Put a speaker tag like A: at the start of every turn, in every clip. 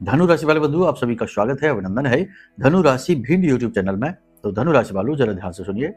A: धनु राशि वाले बंधु, आप सभी का स्वागत है, अभिनंदन है धनु राशि भिंड यूट्यूब चैनल में। तो धनु राशि वालों, जरा ध्यान से सुनिए।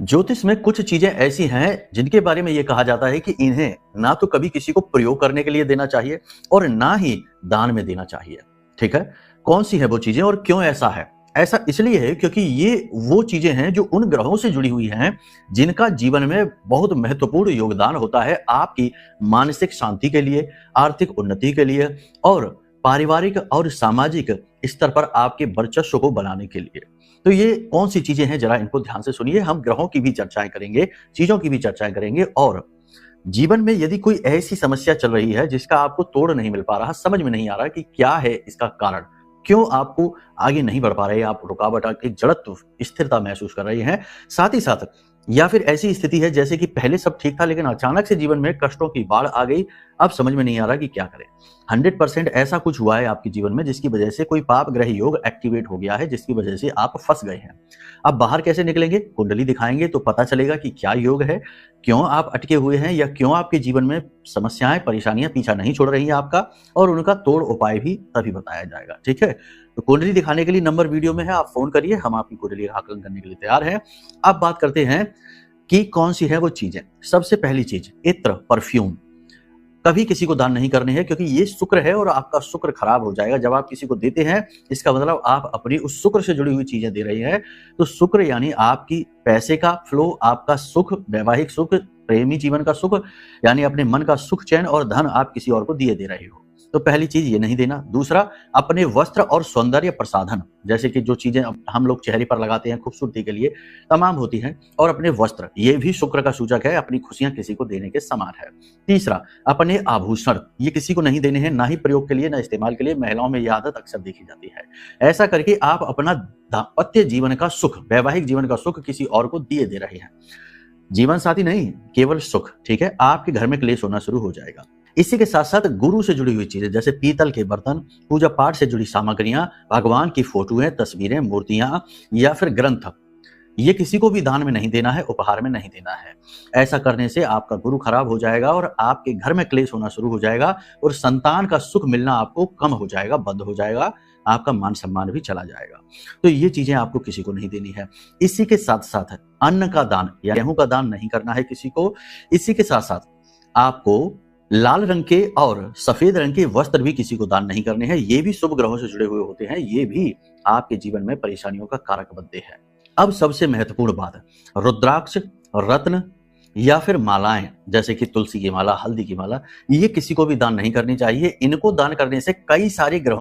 A: ज्योतिष में कुछ चीजें ऐसी हैं जिनके बारे में यह कहा जाता है कि इन्हें ना तो कभी किसी को प्रयोग करने के लिए देना चाहिए और ना ही दान में देना चाहिए। ठीक है, कौन सी है वो चीजें और क्यों ऐसा है? ऐसा इसलिए है क्योंकि ये वो चीजें हैं जो उन ग्रहों से जुड़ी हुई हैं जिनका जीवन में बहुत महत्वपूर्ण योगदान होता है आपकी मानसिक शांति के लिए, आर्थिक उन्नति के लिए और पारिवारिक और सामाजिक स्तर पर आपके वर्चस्व को बनाने के लिए। तो ये कौन सी चीजें हैं, जरा इनको ध्यान से सुनिए। हम ग्रहों की भी चर्चाएं करेंगे, चीजों की भी चर्चाएं करेंगे और जीवन में यदि कोई ऐसी समस्या चल रही है जिसका आपको तोड़ नहीं मिल पा रहा, समझ में नहीं आ रहा कि क्या है इसका कारण, क्यों आपको आगे नहीं बढ़ पा रहे, आप रुकावट, एक जड़त्व, स्थिरता महसूस कर रहे हैं, साथ ही साथ या फिर ऐसी स्थिति है जैसे कि पहले सब ठीक था लेकिन अचानक से जीवन में कष्टों की बाढ़ आ गई, अब समझ में नहीं आ रहा कि क्या करें। 100% ऐसा कुछ हुआ है आपके जीवन में जिसकी वजह से कोई पाप ग्रह योग एक्टिवेट हो गया है, जिसकी वजह से आप फंस गए हैं। अब बाहर कैसे निकलेंगे? कुंडली दिखाएंगे तो पता चलेगा कि क्या योग है, क्यों आप अटके हुए हैं या क्यों आपके जीवन में समस्याएं, परेशानियां पीछा नहीं छोड़ रही हैं आपका, और उनका तोड़ उपाय भी तभी बताया जाएगा। ठीक है, तो कुंडली दिखाने के लिए नंबर वीडियो में है, आप फोन करिए, हम आपकी कुंडली का आकलन करने के लिए तैयार हैं। अब बात करते हैं कि कौन सी है वो चीजें। सबसे पहली चीज, इत्र, परफ्यूम कभी किसी को दान नहीं करने हैं क्योंकि ये शुक्र है और आपका शुक्र खराब हो जाएगा। जब आप किसी को देते हैं इसका मतलब आप अपनी उस शुक्र से जुड़ी हुई चीजें दे रही हैं। तो शुक्र यानी आपकी पैसे का फ्लो, आपका सुख, वैवाहिक सुख, प्रेमी जीवन का सुख, यानी अपने मन का सुख, चैन और धन आप किसी और को दिए दे रहे हो। तो पहली चीज ये नहीं देना। दूसरा, अपने वस्त्र और सौंदर्य प्रसाधन, जैसे कि जो चीजें हम लोग चेहरे पर लगाते हैं खूबसूरती के लिए, तमाम होती हैं, और अपने वस्त्र, ये भी शुक्र का सूचक है, अपनी खुशियां किसी को देने के समान है। तीसरा, अपने आभूषण, ये किसी को नहीं देने हैं, ना ही प्रयोग के लिए, ना इस्तेमाल के लिए। महिलाओं में यह आदत अक्सर देखी जाती है। ऐसा करके आप अपना दाम्पत्य जीवन का सुख, वैवाहिक जीवन का सुख किसी और को दिए दे रहे हैं। जीवन साथी नहीं, केवल सुख। ठीक है, आपके घर में क्लेश होना शुरू हो जाएगा। इसी के साथ साथ गुरु से जुड़ी हुई चीजें, जैसे पीतल के बर्तन, पूजा पाठ से जुड़ी सामग्रियां, भगवान की फोटोएं, तस्वीरें, मूर्तियां या फिर ग्रंथ, ये किसी को भी दान में नहीं देना है, उपहार में नहीं देना है। ऐसा करने से आपका गुरु खराब हो जाएगा और आपके घर में क्लेश होना शुरू हो जाएगा और संतान का सुख मिलना आपको कम हो जाएगा, बंद हो जाएगा, आपका मान सम्मान भी चला जाएगा। तो ये चीजें आपको किसी को नहीं देनी है। इसी के साथ साथ अन्न का दान या गेहूं का दान नहीं करना है किसी को। इसी के साथ साथ आपको लाल रंग के और सफेद रंग के वस्त्र भी किसी को दान नहीं करने हैं। ये भी शुभ ग्रहों से जुड़े हुए होते हैं, ये भी आपके जीवन में परेशानियों का कारक बनते हैं। अब सबसे महत्वपूर्ण बात, रुद्राक्ष, रत्न या फिर मालाएं, जैसे कि तुलसी की माला, हल्दी की माला, ये किसी को भी दान नहीं करनी चाहिए। इनको दान करने से कई सारे ग्रहों